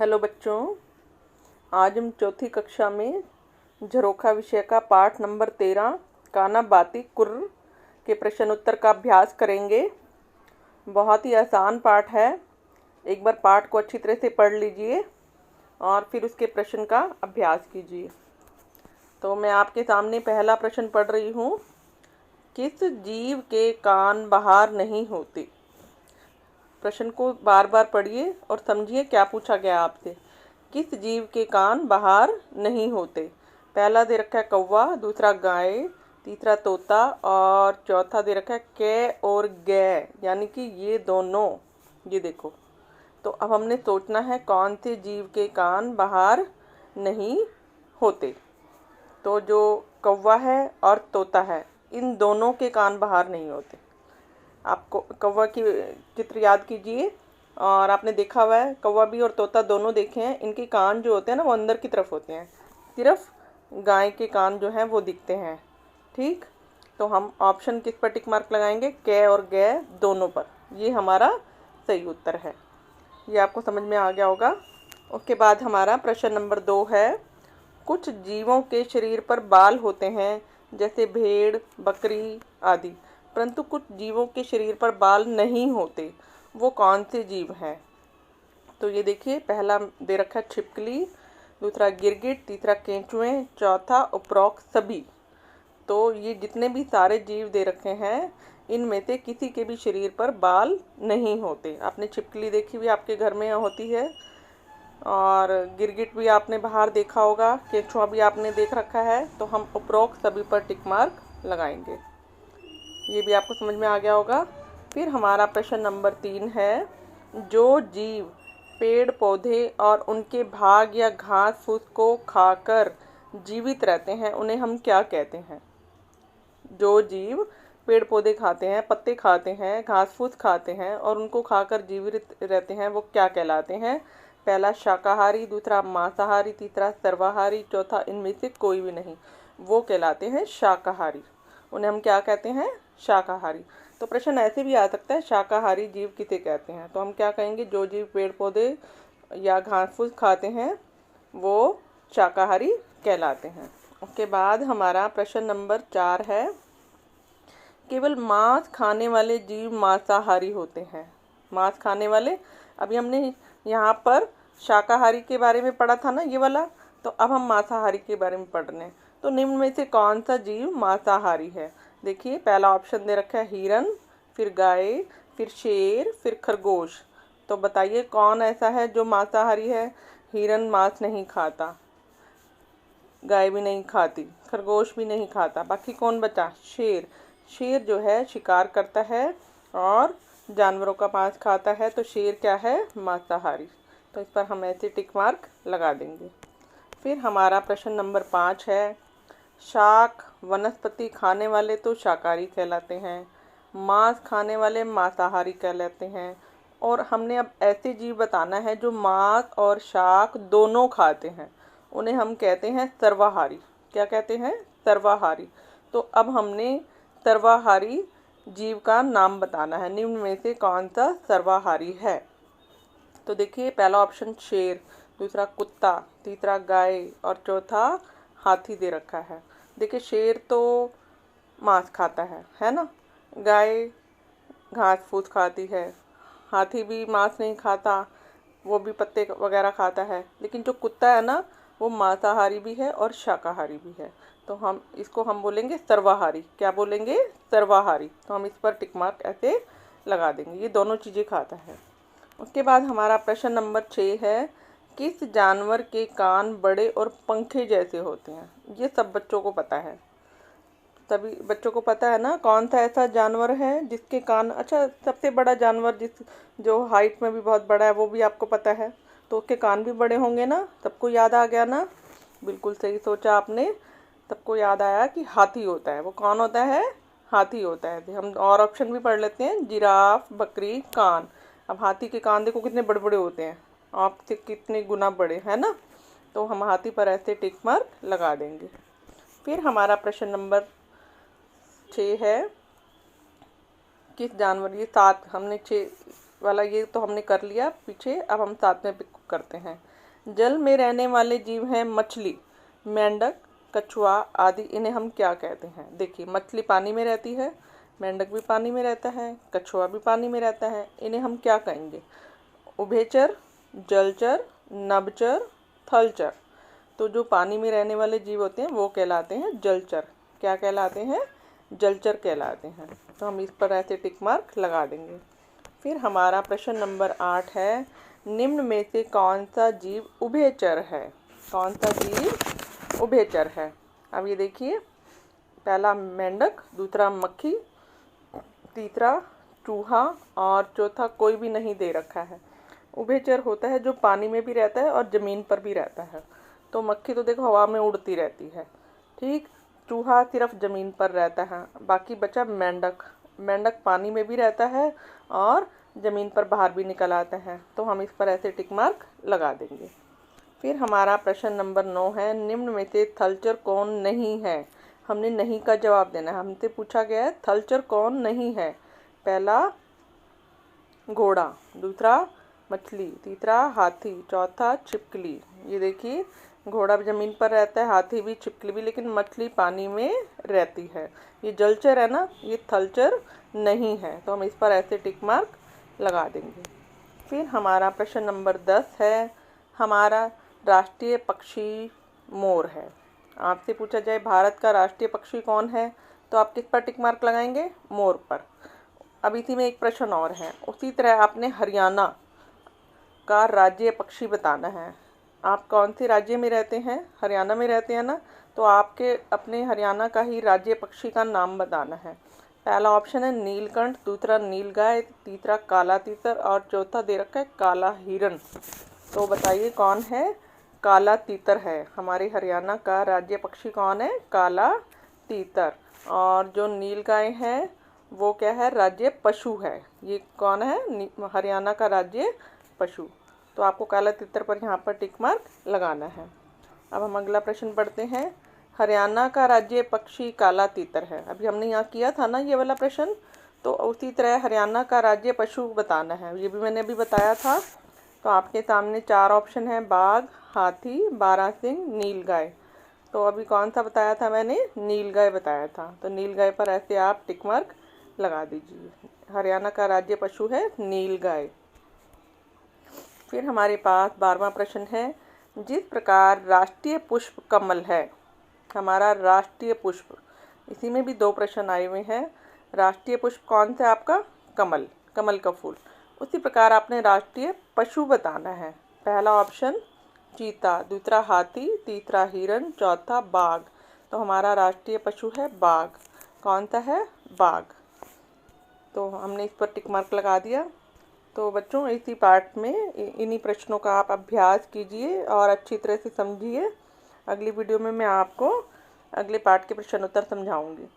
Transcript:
Hello बच्चों, आज हम चौथी कक्षा में झरोखा विषय का पाठ नंबर 13 काना बाती कुर्र के प्रश्न उत्तर का अभ्यास करेंगे। बहुत ही आसान पाठ है। एक बार पाठ को अच्छी तरह से पढ़ लीजिए और फिर उसके प्रश्न का अभ्यास कीजिए। तो मैं आपके सामने पहला प्रश्न पढ़ रही हूँ। किस जीव के कान बाहर नहीं होते? प्रश्न को बार बार पढ़िए और समझिए क्या पूछा गया आपसे। किस जीव के कान बाहर नहीं होते? पहला दे रखा है कौवा, दूसरा गाय, तीसरा तोता और चौथा दे रखा है कै और गै, यानी कि ये दोनों। ये देखो, तो अब हमने सोचना है कौन से जीव के कान बाहर नहीं होते। तो जो कौवा है और तोता है, इन दोनों के कान बाहर नहीं होते। आपको कौवा की चित्र याद कीजिए और आपने देखा हुआ है, कौवा भी और तोता दोनों देखे हैं। इनके कान जो होते हैं ना, वो अंदर की तरफ होते हैं। सिर्फ गाय के कान जो हैं वो दिखते हैं। ठीक, तो हम ऑप्शन किस पर टिक मार्क लगाएंगे? कै और गै दोनों पर। ये हमारा सही उत्तर है। ये आपको समझ में आ गया होगा। उसके बाद हमारा प्रश्न नंबर 2 है। कुछ जीवों के शरीर पर बाल होते हैं, जैसे भेड़, बकरी आदि, परंतु कुछ जीवों के शरीर पर बाल नहीं होते। वो कौन से जीव हैं? तो ये देखिए, पहला दे रखा है छिपकली, दूसरा गिरगिट, तीसरा केंचुए, चौथा उपरोक्त सभी। तो ये जितने भी सारे जीव दे रखे हैं, इनमें से किसी के भी शरीर पर बाल नहीं होते। आपने छिपकली देखी हुई, आपके घर में होती है, और गिरगिट भी आपने बाहर देखा होगा, केंचुआ भी आपने देख रखा है। तो हम उपरोक्त सभी पर टिक मार्क लगाएंगे। ये भी आपको समझ में आ गया होगा। फिर हमारा प्रश्न नंबर 3 है। जो जीव पेड़ पौधे और उनके भाग या घास फूस को खाकर जीवित रहते हैं, उन्हें हम क्या कहते हैं? जो जीव पेड़ पौधे खाते हैं, पत्ते खाते हैं, घास फूस खाते हैं और उनको खाकर जीवित रहते हैं, वो क्या कहलाते हैं? पहला शाकाहारी, दूसरा मांसाहारी, तीसरा सर्वाहारी, चौथा इनमें से कोई भी नहीं। वो कहलाते हैं शाकाहारी। उन्हें हम क्या कहते हैं? शाकाहारी। तो प्रश्न ऐसे भी आ सकता है, शाकाहारी जीव किसे कहते हैं? तो हम क्या कहेंगे? जो जीव पेड़ पौधे या घास फूस खाते हैं, वो शाकाहारी कहलाते हैं। उसके बाद हमारा प्रश्न नंबर 4 है। केवल मांस खाने वाले जीव मांसाहारी होते हैं। मांस खाने वाले, अभी हमने यहाँ पर शाकाहारी के बारे में पढ़ा था ना, ये वाला। तो अब हम मांसाहारी के बारे में पढ़ रहे हैं। तो निम्न में से कौन सा जीव मांसाहारी है? देखिए, पहला ऑप्शन दे रखा है हिरन, फिर गाय, फिर शेर, फिर खरगोश। तो बताइए कौन ऐसा है जो मांसाहारी है? हिरन मांस नहीं खाता, गाय भी नहीं खाती, खरगोश भी नहीं खाता, बाकी कौन बचा? शेर। शेर जो है शिकार करता है और जानवरों का मांस खाता है। तो शेर क्या है? मांसाहारी। तो इस पर हम ऐसे टिक मार्क लगा देंगे। फिर हमारा प्रश्न नंबर 5 है। शाक वनस्पति खाने वाले तो शाकाहारी कहलाते हैं, मांस खाने वाले मांसाहारी कहलाते हैं, और हमने अब ऐसे जीव बताना है जो मांस और शाक दोनों खाते हैं, उन्हें हम कहते हैं सर्वाहारी। क्या कहते हैं? सर्वाहारी। तो अब हमने सर्वाहारी जीव का नाम बताना है। निम्न में से कौन सा सर्वाहारी है? तो देखिए, पहला ऑप्शन शेर, दूसरा कुत्ता, तीसरा गाय और चौथा हाथी दे रखा है। देखिए, शेर तो मांस खाता है ना। गाय घास फूस खाती है, हाथी भी मांस नहीं खाता, वो भी पत्ते वगैरह खाता है। लेकिन जो कुत्ता है ना, वो मांसाहारी भी है और शाकाहारी भी है। तो हम इसको हम बोलेंगे सर्वाहारी। क्या बोलेंगे? सर्वाहारी। तो हम इस पर टिक मार्क ऐसे लगा देंगे, ये दोनों चीज़ें खाता है। उसके बाद हमारा प्रश्न नंबर 6 है। किस जानवर के कान बड़े और पंखे जैसे होते हैं? ये सब बच्चों को पता है, सभी बच्चों को पता है ना। कौन सा ऐसा जानवर है जिसके कान, अच्छा, सबसे बड़ा जानवर जो हाइट में भी बहुत बड़ा है, वो भी आपको पता है, तो उसके कान भी बड़े होंगे ना। सबको याद आ गया ना? बिल्कुल सही सोचा आपने। सबको याद आया कि हाथी होता है। वो कौन होता है? हाथी होता है। हम और ऑप्शन भी पढ़ लेते हैं। जिराफ, बकरी, कान। अब हाथी के कान देखो कितने बड़े बड़े होते हैं, आपसे कितने गुना बड़े, है ना। तो हम हाथी पर ऐसे टिक मार्क लगा देंगे। फिर हमारा प्रश्न नंबर 6 है। किस जानवर, ये 7 हमने 6 वाला ये तो हमने कर लिया पीछे, अब हम 7 में पिक करते हैं। जल में रहने वाले जीव हैं मछली, मेंढक, कछुआ आदि। इन्हें हम क्या कहते हैं? देखिए, मछली पानी में रहती है, मेंढक भी पानी में रहता है, कछुआ भी पानी में रहता है। इन्हें हम क्या कहेंगे? उभयचर, जलचर, नभचर, थलचर। तो जो पानी में रहने वाले जीव होते हैं वो कहलाते हैं जलचर। क्या कहलाते हैं? जलचर कहलाते हैं। तो हम इस पर ऐसे टिक मार्क लगा देंगे। फिर हमारा प्रश्न नंबर 8 है, निम्न में से कौन सा जीव उभयचर है? कौन सा जीव उभयचर है? अब ये देखिए, पहला मेंढक, दूसरा मक्खी, तीसरा चूहा और चौथा कोई भी नहीं दे रखा है। उभयचर होता है जो पानी में भी रहता है और ज़मीन पर भी रहता है। तो मक्खी तो देखो हवा में उड़ती रहती है, ठीक। चूहा सिर्फ ज़मीन पर रहता है। बाकी बचा मेंढक। मेंढक पानी में भी रहता है और ज़मीन पर बाहर भी निकल आता है। तो हम इस पर ऐसे टिक मार्क लगा देंगे। फिर हमारा प्रश्न नंबर 9 है, निम्न में से थलचर कौन नहीं है? हमने नहीं का जवाब देना है। हमसे पूछा गया है थलचर कौन नहीं है। पहला घोड़ा, दूसरा मछली, तीसरा हाथी, चौथा छिपकली। ये देखिए, घोड़ा भी ज़मीन पर रहता है, हाथी भी, छिपकली भी, लेकिन मछली पानी में रहती है। ये जलचर है ना, ये थलचर नहीं है। तो हम इस पर ऐसे टिक मार्क लगा देंगे। फिर हमारा प्रश्न नंबर 10 है, हमारा राष्ट्रीय पक्षी मोर है। आपसे पूछा जाए भारत का राष्ट्रीय पक्षी कौन है, तो आप किस पर टिक मार्क लगाएंगे? मोर पर। अब इसी में एक प्रश्न और है, उसी तरह आपने हरियाणा का राज्य पक्षी बताना है। आप कौन से राज्य में रहते हैं? हरियाणा में रहते हैं ना, तो आपके अपने हरियाणा का ही राज्य पक्षी का नाम बताना है। पहला ऑप्शन है नीलकंठ, दूसरा नीलगाय, तीसरा काला तीतर और चौथा दे रखा है काला हिरन। तो बताइए कौन है? काला तीतर है। हमारे हरियाणा का राज्य पक्षी कौन है? काला तीतर। और जो नीलगाय है वो क्या है? राज्य पशु है। ये कौन है? हरियाणा का राज्य पशु। तो आपको काला तीतर पर यहाँ पर टिक मार्क लगाना है। अब हम अगला प्रश्न पढ़ते हैं, हरियाणा का राज्य पक्षी काला तीतर है। अभी हमने यहाँ किया था ना ये वाला प्रश्न, तो उसी तरह हरियाणा का राज्य पशु बताना है। ये भी मैंने अभी बताया था। तो आपके सामने 4 ऑप्शन हैं, बाघ, हाथी, बारहसिंह, नीलगाय। तो अभी कौन सा बताया था मैंने? नीलगाय बताया था। तो नीलगाय पर ऐसे आप टिक मार्क लगा दीजिए। हरियाणा का राज्य पशु है नीलगाय। फिर हमारे पास 12वां प्रश्न है, जिस प्रकार राष्ट्रीय पुष्प कमल है, हमारा राष्ट्रीय पुष्प, इसी में भी 2 प्रश्न आए हुए हैं। राष्ट्रीय पुष्प कौन सा? आपका कमल, कमल का फूल। उसी प्रकार आपने राष्ट्रीय पशु बताना है। पहला ऑप्शन चीता, दूसरा हाथी, तीसरा हिरन, चौथा बाघ। तो हमारा राष्ट्रीय पशु है बाघ। कौन सा है? बाघ। तो हमने इस पर टिक मार्क लगा दिया। तो बच्चों, इसी पार्ट में इन्हीं प्रश्नों का आप अभ्यास कीजिए और अच्छी तरह से समझिए। अगली वीडियो में मैं आपको अगले पार्ट के प्रश्न उत्तर समझाऊंगी।